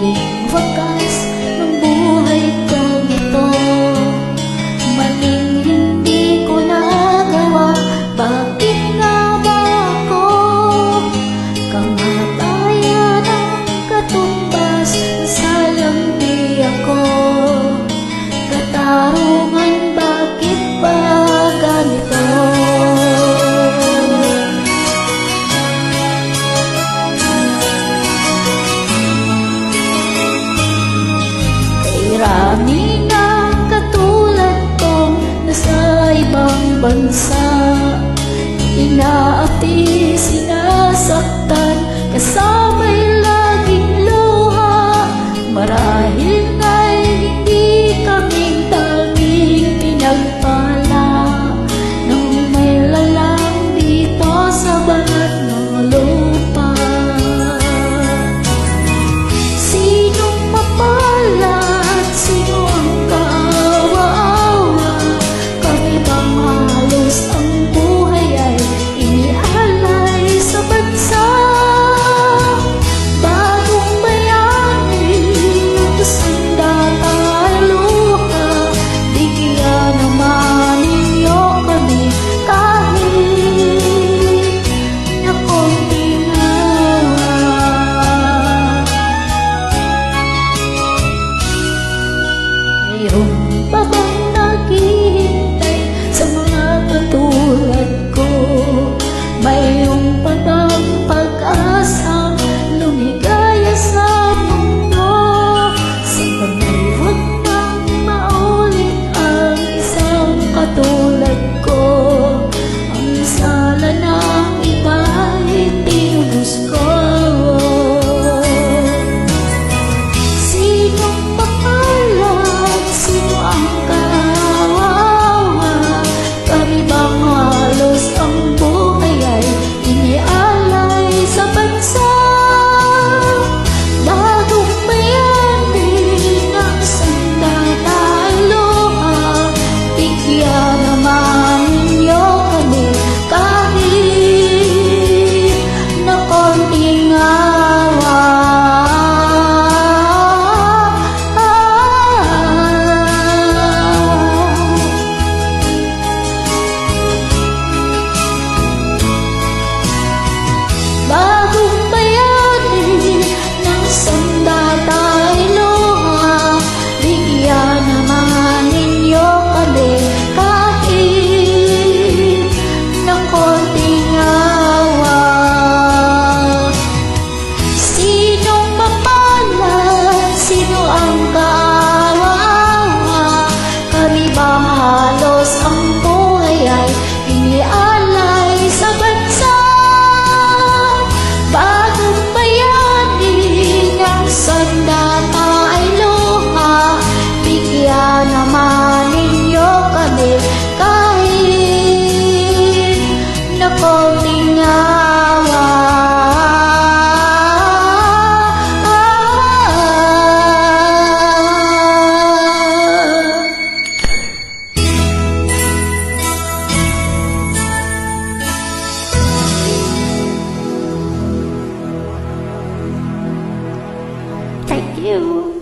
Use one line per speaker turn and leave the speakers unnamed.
naging wakas ng buhay kong ito. Maling hindi ko nagawa, bakit nga ba ako? Kamatayan ang katumbas, salang di ako. Katarungan, bakit ba ganito? Marami na katulad kong nasa ibang bansa, inaati, sinasaktan, kasama'y laging luha. Marahil na'y hindi kaming daming pinagpala nung may lalang dito sa balat ng lupa. Sinong mapala? Sino ang kaawa-awa? Kami bang halos ang buhay ay inialay sa bansa? Bagong bayani ng sandata luha, bigyan naman ninyo kami kahit na konting awa. Mayroon pa bang naghihintay sa mga katulad ko? Mayroon pa bang pag-asang lumigaya sa mundo? Sana'y huwag nang maulit ang isang katulad ko. Ang sala ng iba'y tinubos ko. Sinong mapalad? Sino ang kaawa? Kami bang halos ang buhay ay inialay sa bansa? Bagong bayani ng sandata luha, bigyan naman ninyo kami kahit na konting awa. Bagong bayani ng sandata luha, bigyan naman ninyo kami kahit na konting awa. Sinong mapalad? Sino ang kaawa? Kami bang halos ang buhay ay inialay sa bansa? Bagong bayani ng sandata ay luha, bigyan naman ninyo kami kahit na konting awa. Thank you.